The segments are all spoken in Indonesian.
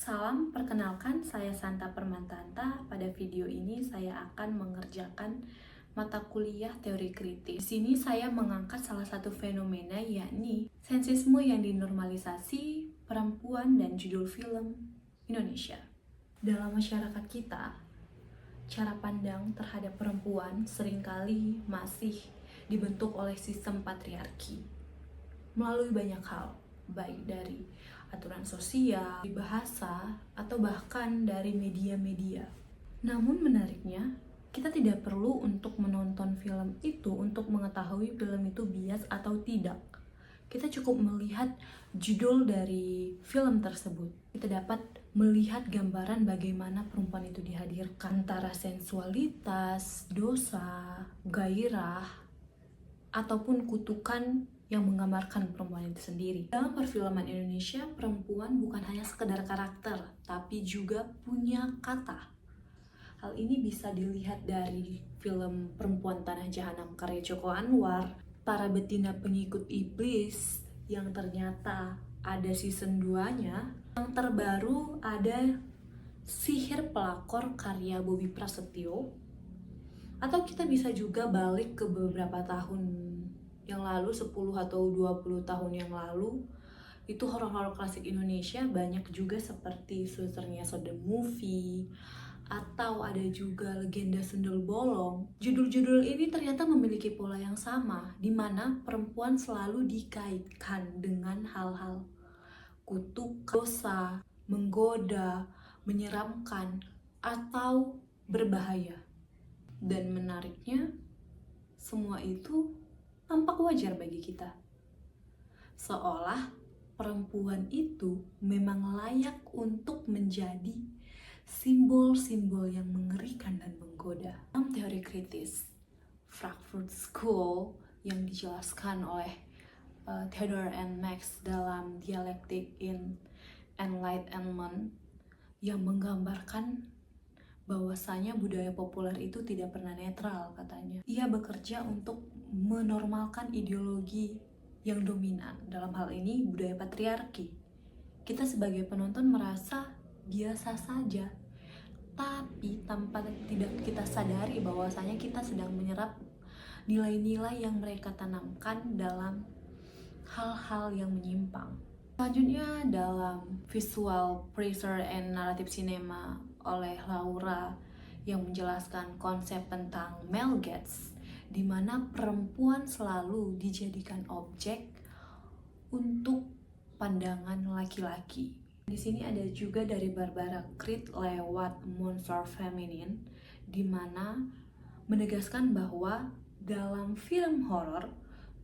Salam, perkenalkan saya Santa Permantanta. Pada video ini saya akan mengerjakan mata kuliah teori kritis. Di sini saya mengangkat salah satu fenomena, yakni sensisme yang dinormalisasi perempuan dan judul film Indonesia. Dalam masyarakat kita, cara pandang terhadap perempuan seringkali masih dibentuk oleh sistem patriarki melalui banyak hal, baik dari aturan sosial, bahasa, atau bahkan dari media-media. Namun menariknya, kita tidak perlu untuk menonton film itu untuk mengetahui film itu bias atau tidak. Kita cukup melihat judul dari film tersebut. Kita dapat melihat gambaran bagaimana perempuan itu dihadirkan, antara sensualitas, dosa, gairah, ataupun kutukan yang menggambarkan perempuan itu sendiri. Dalam perfilman Indonesia, perempuan bukan hanya sekedar karakter, tapi juga punya kata. Hal ini bisa dilihat dari film Perempuan Tanah Jahanam karya Joko Anwar, para betina pengikut iblis yang ternyata ada season 2-nya. Yang terbaru ada Sihir Pelakor karya Bobby Prasetyo. Atau kita bisa juga balik ke beberapa tahun yang lalu, 10 atau 20 tahun yang lalu, itu horor-horor klasik Indonesia banyak juga, seperti Susternya So The Movie, atau ada juga Legenda Sundel Bolong. Judul-judul ini ternyata memiliki pola yang sama, di mana perempuan selalu dikaitkan dengan hal-hal kutuk, dosa, menggoda, menyeramkan, atau berbahaya. Dan menariknya, semua itu tampak wajar bagi kita. Seolah perempuan itu memang layak untuk menjadi simbol-simbol yang mengerikan dan menggoda. Dalam teori kritis, Frankfurt School yang dijelaskan oleh Theodore and Max dalam Dialectic in Enlightenment, yang menggambarkan bahwasanya budaya populer itu tidak pernah netral, katanya. Ia bekerja untuk menormalkan ideologi yang dominan, dalam hal ini budaya patriarki. Kita sebagai penonton merasa biasa saja, tapi tanpa tidak kita sadari bahwasanya kita sedang menyerap nilai-nilai yang mereka tanamkan dalam hal-hal yang menyimpang. Selanjutnya, dalam Visual Pressure and Narrative Cinema oleh Laura, yang menjelaskan konsep tentang male gaze, di mana perempuan selalu dijadikan objek untuk pandangan laki-laki. Di sini ada juga dari Barbara Creed lewat Monster Feminine, di mana menegaskan bahwa dalam film horor,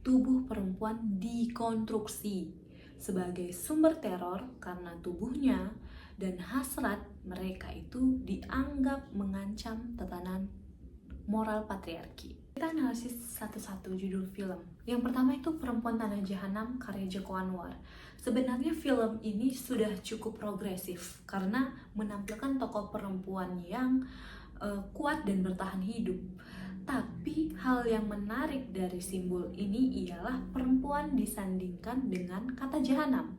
tubuh perempuan dikonstruksi sebagai sumber teror karena tubuhnya dan hasrat mereka itu dianggap mengancam tatanan moral patriarki. Kita analisis satu-satu judul film. Yang pertama itu Perempuan Tanah Jahanam karya Joko Anwar. Sebenarnya film ini sudah cukup progresif karena menampilkan tokoh perempuan yang kuat dan bertahan hidup. Tapi hal yang menarik dari simbol ini ialah perempuan disandingkan dengan kata jahanam,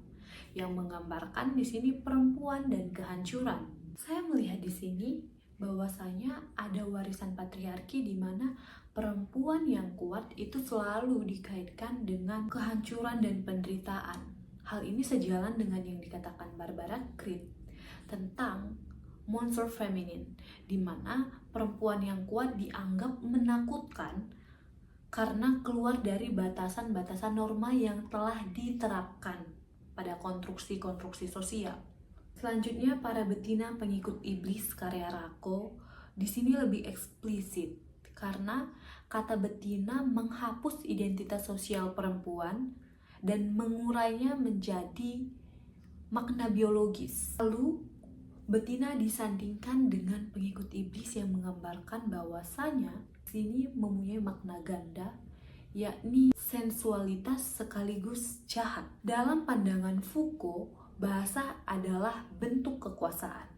yang menggambarkan di sini perempuan dan kehancuran. Saya melihat di sini bahwasanya ada warisan patriarki, di mana perempuan yang kuat itu selalu dikaitkan dengan kehancuran dan penderitaan. Hal ini sejalan dengan yang dikatakan Barbara Creed tentang Monster Feminine, di mana perempuan yang kuat dianggap menakutkan karena keluar dari batasan-batasan norma yang telah diterapkan pada konstruksi-konstruksi sosial. Selanjutnya, Para Betina Pengikut Iblis karya Rako. Di sini lebih eksplisit karena kata betina menghapus identitas sosial perempuan dan mengurainya menjadi makna biologis. Lalu, betina disandingkan dengan pengikut iblis yang menggambarkan bahwasanya sini mempunyai makna ganda, yakni sensualitas sekaligus jahat. Dalam pandangan Foucault, bahasa adalah bentuk kekuasaan,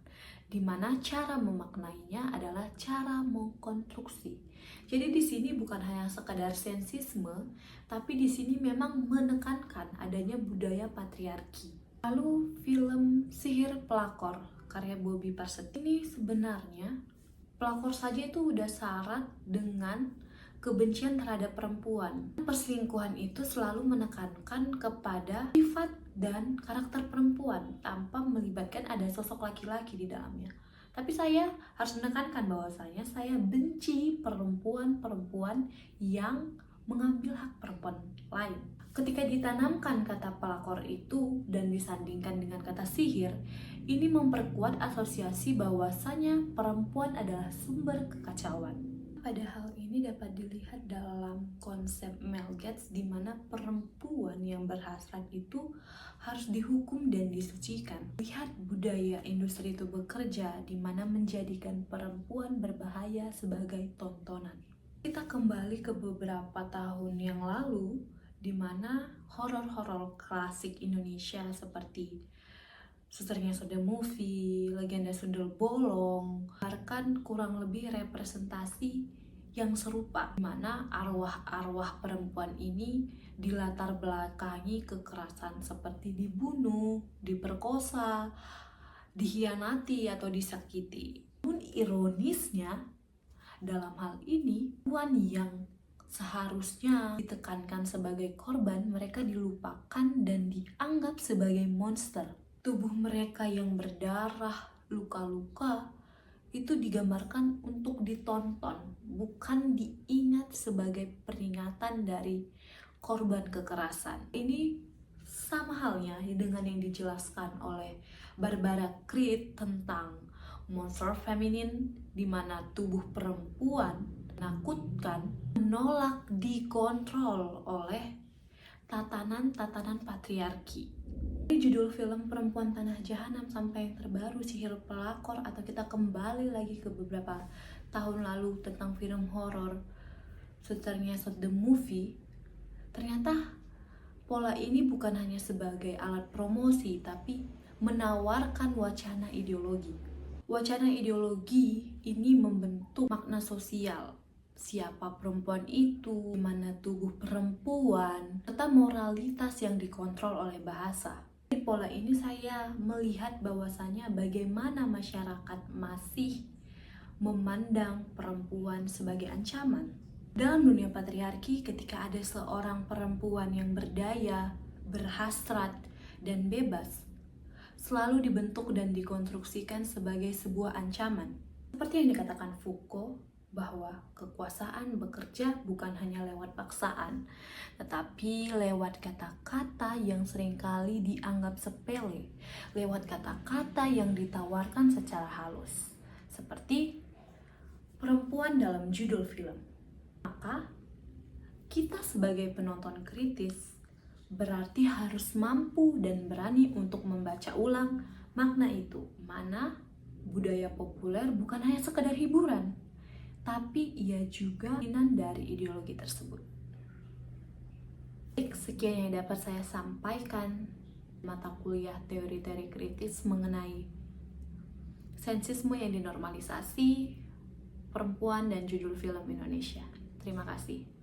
di mana cara memaknainya adalah cara mengkonstruksi. Jadi di sini bukan hanya sekadar sensisme, tapi di sini memang menekankan adanya budaya patriarki. Lalu film Sihir Pelakor karya Bobby Prasetya ini sebenarnya pelakor saja itu udah syarat dengan kebencian terhadap perempuan. Perselingkuhan itu selalu menekankan kepada sifat dan karakter perempuan tanpa melibatkan ada sosok laki-laki di dalamnya. Tapi saya harus menekankan bahwasanya saya benci perempuan-perempuan yang mengambil hak perempuan lain. Ketika ditanamkan kata pelakor itu dan disandingkan dengan kata sihir, ini memperkuat asosiasi bahwasanya perempuan adalah sumber kekacauan. Padahal ini dapat dilihat dalam konsep Mel Gibson di mana perempuan yang berhasrat itu harus dihukum dan disucikan. Lihat budaya industri itu bekerja di mana menjadikan perempuan berbahaya sebagai tontonan. Kita kembali ke beberapa tahun yang lalu di mana horor-horor klasik Indonesia seperti Susternya Sunda Movie, Legenda Sundel Bolong, bahkan kurang lebih representasi yang serupa, di mana arwah-arwah perempuan ini dilatar belakangi kekerasan seperti dibunuh, diperkosa, dikhianati atau disakiti. Namun ironisnya, dalam hal ini, perempuan yang seharusnya ditekankan sebagai korban, mereka dilupakan dan dianggap sebagai monster. Tubuh mereka yang berdarah, luka-luka, itu digambarkan untuk ditonton, bukan diingat sebagai peringatan dari korban kekerasan. Ini sama halnya dengan yang dijelaskan oleh Barbara Creed tentang monster feminin, di mana tubuh perempuan menakutkan, menolak dikontrol oleh tatanan-tatanan patriarki. Ini judul film Perempuan Tanah Jahanam sampai yang terbaru Sihir Pelakor, atau kita kembali lagi ke beberapa tahun lalu tentang film horor Susternya Sunda Movie. Ternyata pola ini bukan hanya sebagai alat promosi, tapi menawarkan wacana ideologi. Wacana ideologi ini membentuk makna sosial. Siapa perempuan itu, mana tubuh perempuan, serta moralitas yang dikontrol oleh bahasa. Di pola ini saya melihat bahwasanya bagaimana masyarakat masih memandang perempuan sebagai ancaman. Dalam dunia patriarki, ketika ada seorang perempuan yang berdaya, berhasrat, dan bebas, selalu dibentuk dan dikonstruksikan sebagai sebuah ancaman. Seperti yang dikatakan Foucault, bahwa kekuasaan bekerja bukan hanya lewat paksaan, tetapi lewat kata-kata yang seringkali dianggap sepele, lewat kata-kata yang ditawarkan secara halus, seperti perempuan dalam judul film. Maka, kita sebagai penonton kritis berarti harus mampu dan berani untuk membaca ulang makna itu, mana budaya populer bukan hanya sekedar hiburan, tapi ia juga cerminan dari ideologi tersebut. Sekian yang dapat saya sampaikan mata kuliah teori-teori kritis mengenai sensisme yang dinormalisasi, perempuan, dan judul film Indonesia. Terima kasih.